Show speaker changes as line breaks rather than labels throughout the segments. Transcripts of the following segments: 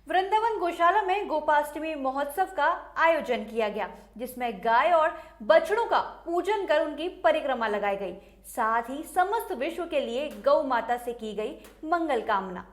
वृंदावन गौशाला में गोपाष्टमी महोत्सव का आयोजन किया गया, जिसमें गाय और बछड़ों का पूजन कर उनकी परिक्रमा लगाई गई। साथ ही समस्त विश्व के लिए गौ माता से की गई मंगल कामना।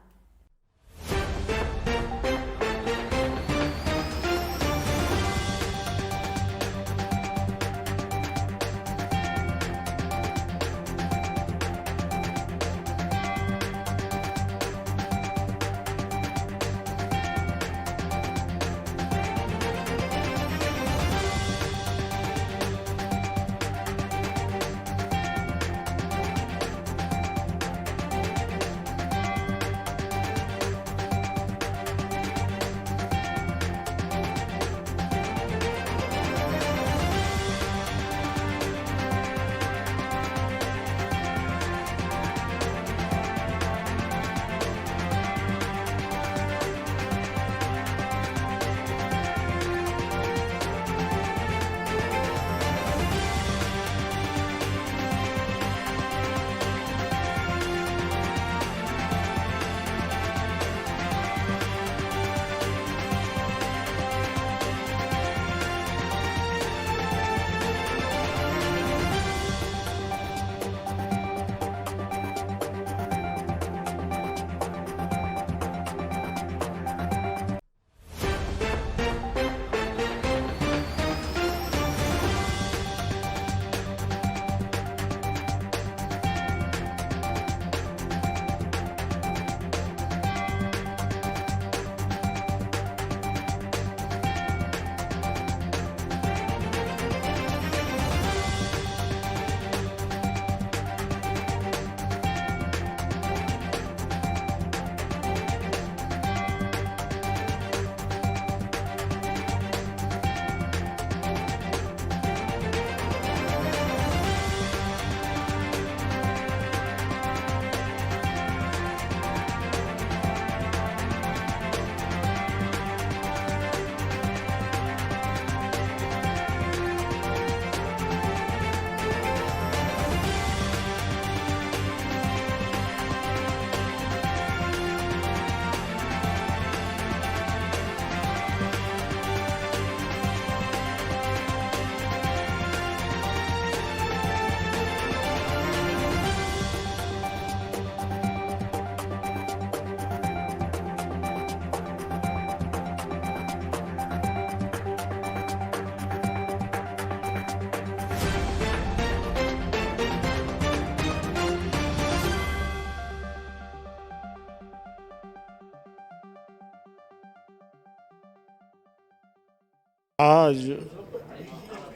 आज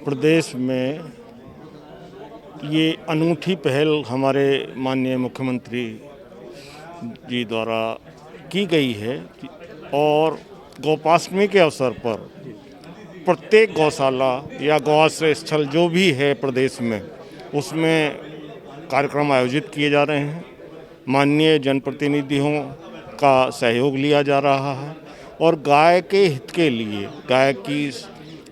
प्रदेश में ये अनूठी पहल हमारे माननीय मुख्यमंत्री जी द्वारा की गई है और गोपाष्टमी के अवसर पर प्रत्येक गौशाला या गौआश्रय स्थल जो भी है प्रदेश में, उसमें कार्यक्रम आयोजित किए जा रहे हैं। माननीय जनप्रतिनिधियों का सहयोग लिया जा रहा है और गाय के हित के लिए, गाय की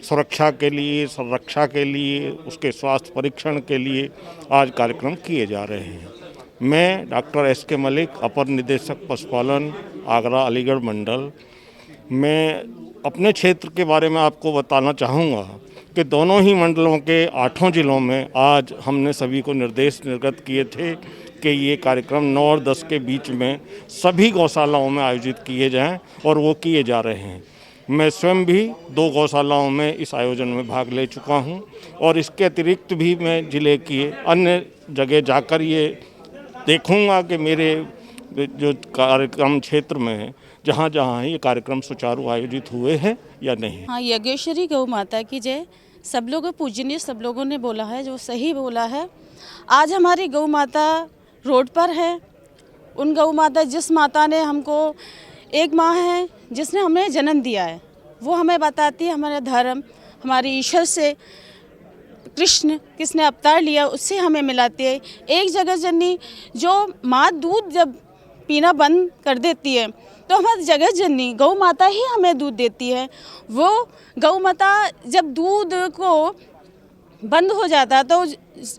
सुरक्षा के लिए, संरक्षा के लिए, उसके स्वास्थ्य परीक्षण के लिए आज कार्यक्रम किए जा रहे हैं। मैं डॉक्टर एस.के. मलिक, अपर निदेशक पशुपालन, आगरा अलीगढ़ मंडल, मैं अपने क्षेत्र के बारे में आपको बताना चाहूँगा कि दोनों ही मंडलों के 8 जिलों में आज हमने सभी को निर्देश निर्गत किए थे कि ये कार्यक्रम 9 और 10 के बीच में सभी गौशालाओं में आयोजित किए जाएं और वो किए जा रहे हैं। मैं स्वयं भी 2 गौशालाओं में इस आयोजन में भाग ले चुका हूं और इसके अतिरिक्त भी मैं जिले की अन्य जगह जाकर ये देखूंगा कि मेरे जो कार्यक्रम क्षेत्र में है, जहाँ जहाँ ये कार्यक्रम सुचारू आयोजित हुए हैं या नहीं।
हाँ, यज्ञेश्वरी गौ माता की जय। सब लोगों पूजनीय, सब लोगों ने बोला है, जो सही बोला है। आज हमारी गौ माता रोड पर है। उन गौ माता, जिस माता ने हमको, एक माँ है जिसने हमें जन्म दिया है, वो हमें बताती है हमारा धर्म, हमारे ईश्वर से, कृष्ण किसने अवतार लिया उससे हमें मिलाती है। एक जगत जननी, जो माँ दूध जब पीना बंद कर देती है तो हमारी जगत जननी गौ माता ही हमें दूध देती है। वो गौ माता जब दूध को बंद हो जाता है तो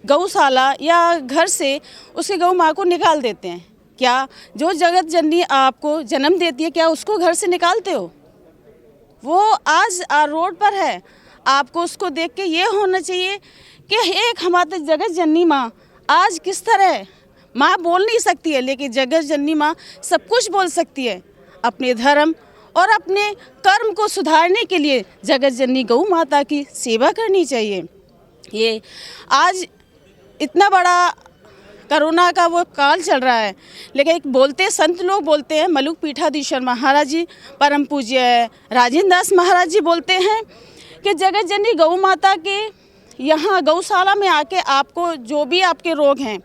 गौशाला या घर से उसकी गौ माँ को निकाल देते हैं, क्या जो जगत जननी आपको जन्म देती है, क्या उसको घर से निकालते हो? वो आज रोड पर है, आपको उसको देख के ये होना चाहिए कि एक हमारी जगत जननी माँ आज किस तरह, माँ बोल नहीं सकती है लेकिन जगत जननी माँ सब कुछ बोल सकती है। अपने धर्म और अपने कर्म को सुधारने के लिए जगत जननी गौ माता की सेवा करनी चाहिए। ये आज इतना बड़ा कोरोना का वो काल चल रहा है, लेकिन एक बोलते संत लोग बोलते हैं, मलुक पीठाधीश्वर महाराज जी, परम पूज्य राजेंद्र दास महाराज जी बोलते हैं कि जगत जननी गौ माता के यहाँ गौशाला में आके आपको जो भी आपके रोग हैं,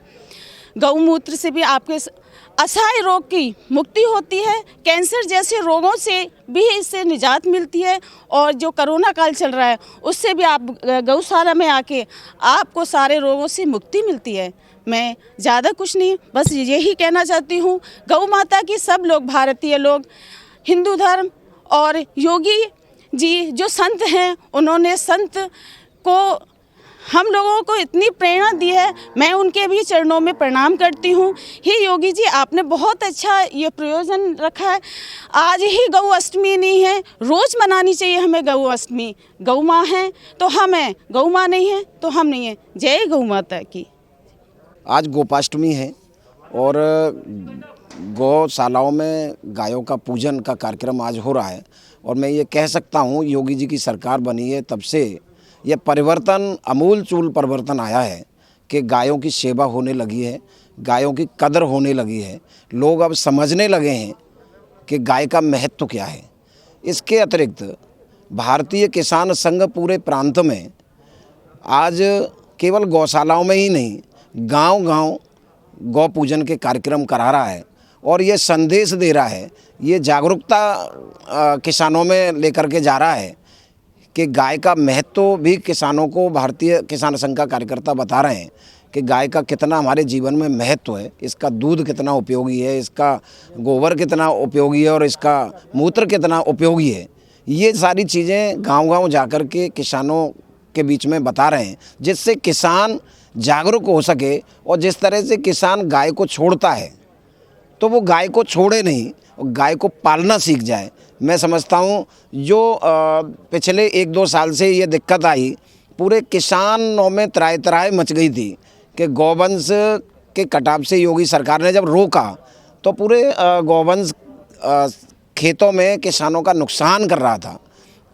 गौमूत्र से भी आपके असहाय रोग की मुक्ति होती है, कैंसर जैसे रोगों से भी इससे निजात मिलती है, और जो कोरोना काल चल रहा है उससे भी आप गौशाला में आके आपको सारे रोगों से मुक्ति मिलती है। मैं ज़्यादा कुछ नहीं, बस यही कहना चाहती हूँ, गौ माता की सब लोग, भारतीय लोग, हिंदू धर्म और योगी जी जो संत हैं, उन्होंने संत को हम लोगों को इतनी प्रेरणा दी है, मैं उनके भी चरणों में प्रणाम करती हूँ। हे योगी जी, आपने बहुत अच्छा ये प्रयोजन रखा है। आज ही गौ अष्टमी नहीं है, रोज़ मनानी चाहिए हमें गौ अष्टमी। गौ माँ हैं तो हम हैं, गौ माँ नहीं है तो हम नहीं हैं। जय गौ माता की।
आज गोपाष्टमी है और गौशालाओं में गायों का पूजन का कार्यक्रम आज हो रहा है, और मैं ये कह सकता हूँ योगी जी की सरकार बनी है तब से यह परिवर्तन, अमूलचूल परिवर्तन आया है कि गायों की सेवा होने लगी है, गायों की कदर होने लगी है, लोग अब समझने लगे हैं कि गाय का महत्व क्या है। इसके अतिरिक्त भारतीय किसान संघ पूरे प्रांत में आज केवल गौशालाओं में ही नहीं, गांव-गांव गौ पूजन के कार्यक्रम करा रहा है, और ये संदेश दे रहा है, ये जागरूकता किसानों में लेकर के जा रहा है कि गाय का महत्व भी किसानों को भारतीय किसान संघ का कार्यकर्ता बता रहे हैं कि गाय का कितना हमारे जीवन में महत्व है, इसका दूध कितना उपयोगी है, इसका गोबर कितना उपयोगी है और इसका मूत्र कितना उपयोगी है। ये सारी चीज़ें गांव-गांव जाकर के किसानों के बीच में बता रहे हैं, जिससे किसान जागरूक हो सके, और जिस तरह से किसान गाय को छोड़ता है तो वो गाय को छोड़े नहीं, गाय को पालना सीख जाए। मैं समझता हूँ जो पिछले 1-2 साल से ये दिक्कत आई, पूरे किसानों में त्राही मच गई थी कि गौवंश के कटाव से योगी सरकार ने जब रोका तो पूरे गौवंश खेतों में किसानों का नुकसान कर रहा था,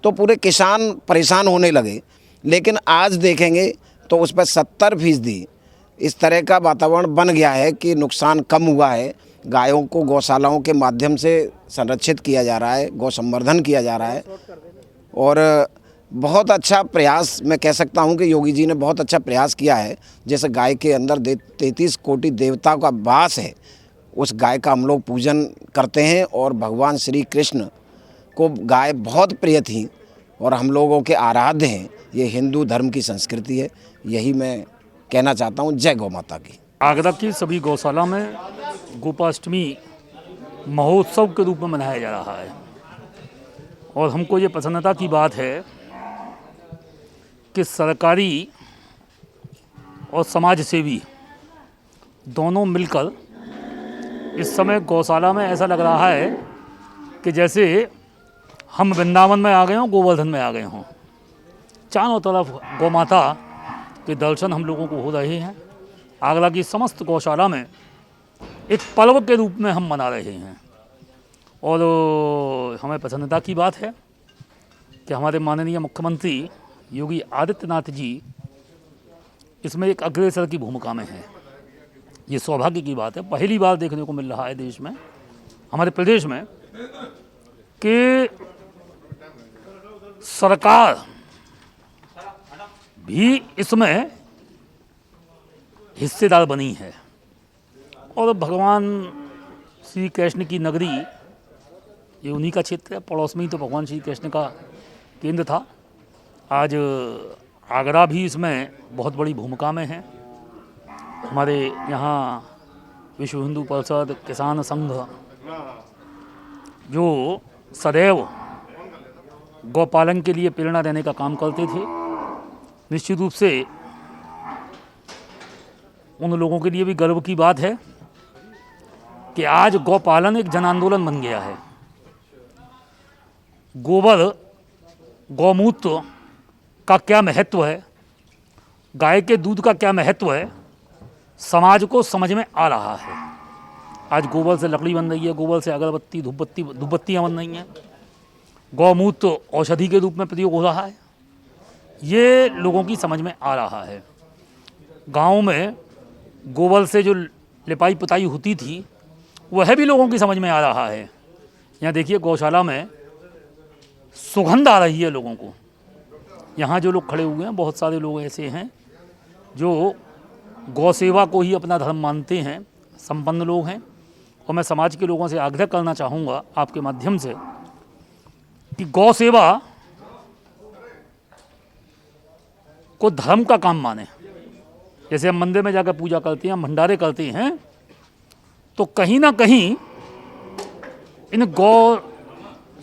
तो पूरे किसान परेशान होने लगे। लेकिन आज देखेंगे तो उस पर 70% इस तरह का वातावरण बन गया है कि नुकसान कम हुआ है। गायों को गौशालाओं के माध्यम से संरक्षित किया जा रहा है, गौ संवर्धन किया जा रहा है, और बहुत अच्छा प्रयास मैं कह सकता हूं कि योगी जी ने बहुत अच्छा प्रयास किया है। जैसे गाय के अंदर 33 कोटि देवता का वास है, उस गाय का हम लोग पूजन करते हैं, और भगवान श्री कृष्ण को गाय बहुत प्रिय थी और हम लोगों के आराध्य हैं। ये हिंदू धर्म की संस्कृति है, यही मैं कहना चाहता हूँ। जय गौ माता की।
आगरा की सभी गौशाला में गोपाष्टमी महोत्सव के रूप में मनाया जा रहा है, और हमको ये प्रसन्नता की बात है कि सरकारी और समाज सेवी दोनों मिलकर इस समय गौशाला में ऐसा लग रहा है कि जैसे हम वृंदावन में आ गए हों, गोवर्धन में आ गए हों। चारों तरफ गौ माता के दर्शन हम लोगों को हो रहे हैं। आगरा की समस्त गौशाला में एक पर्व के रूप में हम मना रहे हैं, और हमें प्रसन्नता की बात है कि हमारे माननीय मुख्यमंत्री योगी आदित्यनाथ जी इसमें एक अग्रसर की भूमिका में हैं। ये सौभाग्य की बात है, पहली बार देखने को मिल रहा है देश में, हमारे प्रदेश में, कि सरकार भी इसमें हिस्सेदार बनी है। और भगवान श्री कृष्ण की नगरी ये उन्हीं का क्षेत्र है, पड़ोस में ही तो भगवान श्री कृष्ण का केंद्र था। आज आगरा भी इसमें बहुत बड़ी भूमिका में है। हमारे यहाँ विश्व हिंदू परिषद, किसान संघ जो सदैव गौपालन के लिए प्रेरणा देने का काम करते थे, निश्चित रूप से उन लोगों के लिए भी गर्व की बात है कि आज गौपालन एक जन आंदोलन बन गया है। गोबर, गौमूत्र का क्या महत्व है, गाय के दूध का क्या महत्व है, समाज को समझ में आ रहा है। आज गोबर से लकड़ी बन रही है, गोबर से अगरबत्ती, धूपबत्तियाँ बन रही हैं, गौमूत्र औषधि के रूप में प्रयोग हो रहा है। ये लोगों की समझ में आ रहा है। गाँव में गोबर से जो लिपाई पुताई होती थी वह भी लोगों की समझ में आ रहा है। यहाँ देखिए गौशाला में सुगंध आ रही है लोगों को। यहाँ जो लोग खड़े हुए हैं, बहुत सारे लोग ऐसे हैं जो गौ सेवा को ही अपना धर्म मानते हैं, संपन्न लोग हैं। और मैं समाज के लोगों से आग्रह करना चाहूँगा आपके माध्यम से कि गौ सेवा को धर्म का काम माने। जैसे हम मंदिर में जाकर पूजा करते हैं, हम भंडारे करते हैं, तो कहीं ना कहीं इन गौ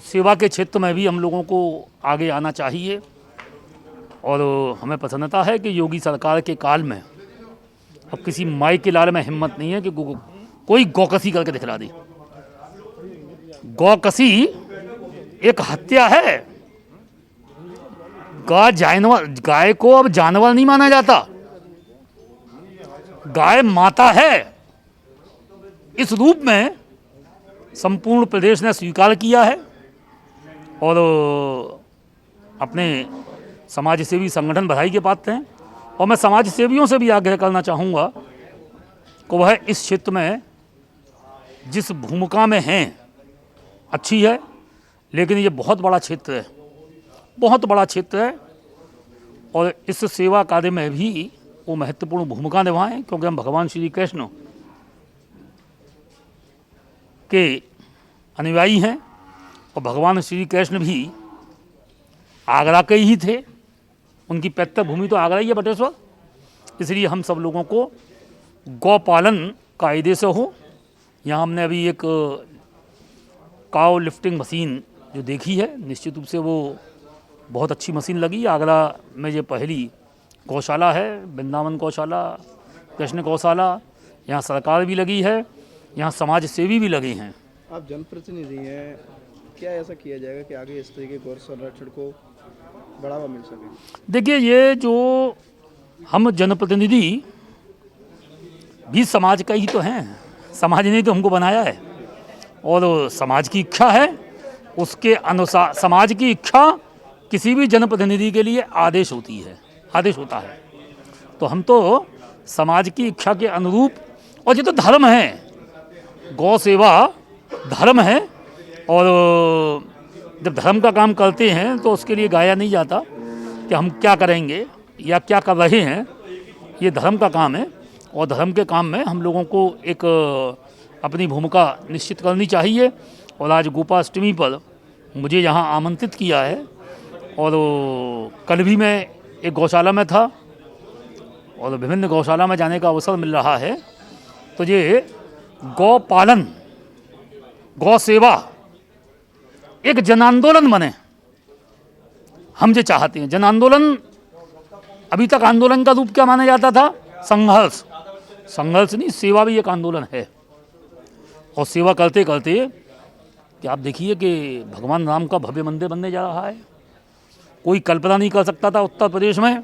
सेवा के क्षेत्र में भी हम लोगों को आगे आना चाहिए। और हमें प्रसन्नता है कि योगी सरकार के काल में अब किसी माई के लाल में हिम्मत नहीं है कि कोई गौकसी करके दिखला दे। गौकसी एक हत्या है। गाय को अब जानवर नहीं माना जाता, गाय माता है। इस रूप में संपूर्ण प्रदेश ने स्वीकार किया है। और अपने समाज सेवी संगठन बधाई के पात्र हैं। और मैं समाज सेवियों से भी आग्रह करना चाहूँगा कि वह इस क्षेत्र में जिस भूमिका में हैं अच्छी है, लेकिन ये बहुत बड़ा क्षेत्र है, बहुत बड़ा क्षेत्र है। और इस सेवा कार्य में भी वो महत्वपूर्ण भूमिका निभाएं, क्योंकि हम भगवान श्री कृष्ण के अनुयायी हैं। और भगवान श्री कृष्ण भी आगरा के ही थे, उनकी पैतृक भूमि तो आगरा ही है, बटेश्वर। इसलिए हम सब लोगों को गौपालन कायदे से हो। यहाँ हमने अभी एक काउ लिफ्टिंग मशीन जो देखी है, निश्चित रूप से वो बहुत अच्छी मशीन लगी। आगरा में ये पहली गौशाला है, वृंदावन गौशाला, कृष्ण गौशाला। यहाँ सरकार भी लगी है, यहाँ समाज सेवी भी लगे हैं।
आप जनप्रतिनिधि हैं, क्या ऐसा किया जाएगा कि आगे इस तरह के गौ संरक्षण को बढ़ावा मिल सके?
देखिए, ये जो हम जनप्रतिनिधि भी समाज का ही तो हैं, समाज ने तो हमको बनाया है। और समाज की इच्छा है, उसके अनुसार समाज की इच्छा किसी भी जनप्रतिनिधि के लिए आदेश होती है, आदेश होता है। तो हम तो समाज की इच्छा के अनुरूप, और ये तो धर्म है, गौ सेवा धर्म है। और जब धर्म का काम करते हैं तो उसके लिए गाया नहीं जाता कि हम क्या करेंगे या क्या कर रहे हैं। ये धर्म का काम है और धर्म के काम में हम लोगों को एक अपनी भूमिका निश्चित करनी चाहिए। और आज गोपाष्टमी पर मुझे यहाँ आमंत्रित किया है और कल भी मैं एक गौशाला में था और विभिन्न गौशाला में जाने का अवसर मिल रहा है। तो ये गौ पालन, गौ सेवा एक जन आंदोलन बने, हम जो चाहते हैं। जन आंदोलन, अभी तक आंदोलन का रूप क्या माना जाता था? संघर्ष। संघर्ष नहीं, सेवा भी एक आंदोलन है। और सेवा करते करते कि आप देखिए कि भगवान राम का भव्य मंदिर बनने जा रहा है। कोई कल्पना नहीं कर सकता था उत्तर प्रदेश में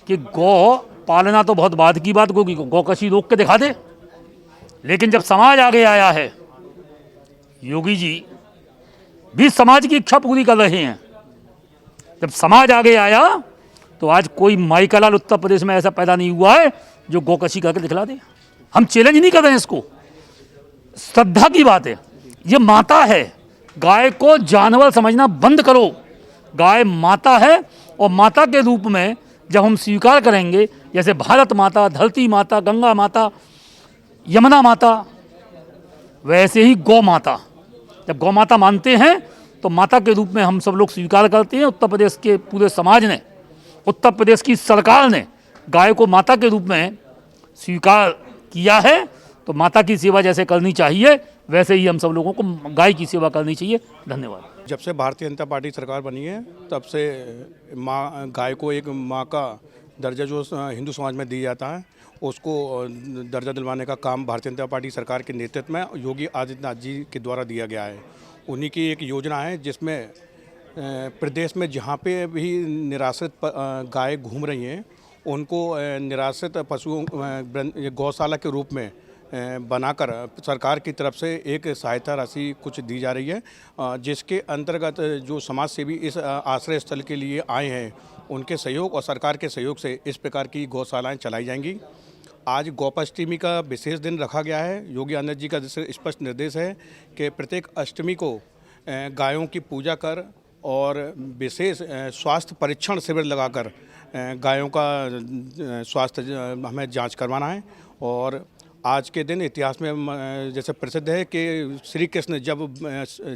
कि गौ पालना तो बहुत बाद की बात होगी, गौकशी रोक के दिखा दे। लेकिन जब समाज आगे आया है, योगी जी भी समाज की इच्छा पूरी कर रहे हैं। जब समाज आगे आया तो आज कोई माई का लाल उत्तर प्रदेश में ऐसा पैदा नहीं हुआ है जो गौकशी करके दिखला दे। हम चैलेंज नहीं कर रहे हैं इसको, श्रद्धा की बात है। ये माता है, गाय को जानवर समझना बंद करो। गाय माता है और माता के रूप में जब हम स्वीकार करेंगे, जैसे भारत माता, धरती माता, गंगा माता, यमुना माता, वैसे ही गौ माता। जब गौ माता मानते हैं तो माता के रूप में हम सब लोग स्वीकार करते हैं। उत्तर प्रदेश के पूरे समाज ने, उत्तर प्रदेश की सरकार ने गाय को माता के रूप में स्वीकार किया है। तो माता की सेवा जैसे करनी चाहिए, वैसे ही हम सब लोगों को गाय की सेवा करनी चाहिए। धन्यवाद।
जब से भारतीय जनता पार्टी सरकार बनी है, तब से गाय को एक माँ का दर्जा जो हिंदू समाज में दिया जाता है,
उसको दर्जा दिलवाने का काम भारतीय जनता पार्टी सरकार के नेतृत्व में योगी आदित्यनाथ जी के द्वारा दिया गया है। उन्हीं की एक योजना है जिसमें प्रदेश में जहाँ पे भी निराश्रित गाय घूम रही हैं उनको निराश्रित पशुओं गौशाला के रूप में बनाकर सरकार की तरफ से एक सहायता राशि कुछ दी जा रही है, जिसके अंतर्गत जो समाज सेवी इस आश्रय स्थल के लिए आए हैं उनके सहयोग और सरकार के सहयोग से इस प्रकार की गौशालाएं चलाई जाएंगी। आज गोपाष्टमी का विशेष दिन रखा गया है। योगी आदित्यनाथ जी का स्पष्ट निर्देश है कि प्रत्येक अष्टमी को गायों की पूजा कर और विशेष स्वास्थ्य परीक्षण शिविर लगाकर गायों का स्वास्थ्य हमें जांच करवाना है। और आज के दिन इतिहास में जैसे प्रसिद्ध है कि श्री कृष्ण जब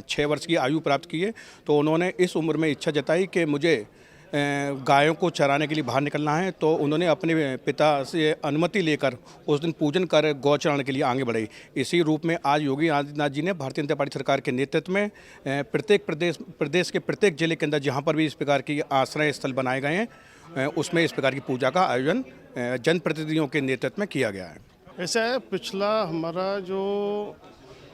6 वर्ष की आयु प्राप्त की है तो उन्होंने इस उम्र में इच्छा जताई कि मुझे गायों को चराने के लिए बाहर निकलना है, तो उन्होंने अपने पिता से अनुमति लेकर उस दिन पूजन कर गौ चराने के लिए आगे बढ़े। इसी रूप में आज योगी आदित्यनाथ जी ने भारतीय जनता पार्टी सरकार के नेतृत्व में प्रत्येक प्रदेश के प्रत्येक जिले के अंदर जहाँ पर भी इस प्रकार की आश्रय स्थल बनाए गए हैं उसमें इस प्रकार की पूजा का आयोजन जनप्रतिनिधियों के नेतृत्व में किया गया है।
ऐसा है, पिछला हमारा जो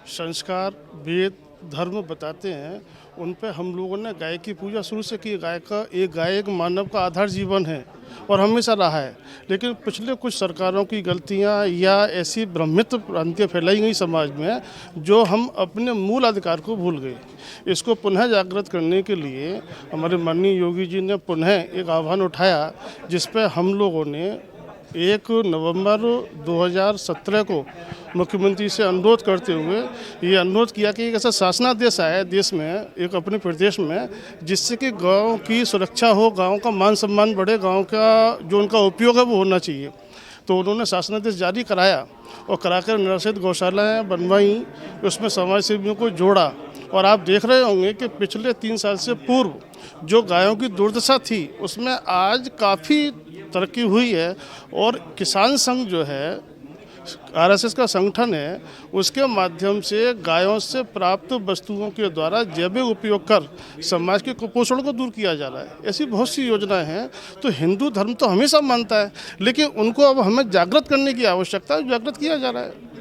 संस्कार वेद धर्म बताते हैं उन पे हम लोगों ने गाय की पूजा शुरू से की। गाय एक मानव का आधार जीवन है और हमेशा रहा है, लेकिन पिछले कुछ सरकारों की गलतियां या ऐसी भ्रमित भ्रांतियां फैलाई गई समाज में जो हम अपने मूल अधिकार को भूल गए। इसको पुनः जागृत करने के लिए हमारे माननीय योगी जी ने पुनः एक आह्वान उठाया, जिस पे हम लोगों ने 1 नवंबर 2017 को मुख्यमंत्री से अनुरोध करते हुए ये अनुरोध किया कि एक ऐसा शासनादेश आए देश में, एक अपने प्रदेश में, जिससे कि गाँव की सुरक्षा हो, गाँव का मान सम्मान बढ़े, गाँव का जो उनका उपयोग है वो होना चाहिए। तो उन्होंने शासनादेश जारी कराया और कराकर निराश्रित गौशालाएँ बनवाई, उसमें समाज सेवियों को जोड़ा। और आप देख रहे होंगे कि पिछले 3 साल से पूर्व जो गायों की दुर्दशा थी उसमें आज काफ़ी तरक्की हुई है। और किसान संघ जो है, आरएसएस का संगठन है, उसके माध्यम से गायों से प्राप्त वस्तुओं के द्वारा जैविक उपयोग कर समाज के कुपोषण को दूर किया जा रहा है। ऐसी बहुत सी योजनाएं हैं। तो हिंदू धर्म तो हमेशा मानता है, लेकिन उनको अब हमें जागृत करने की आवश्यकता है, जागृत किया जा रहा है।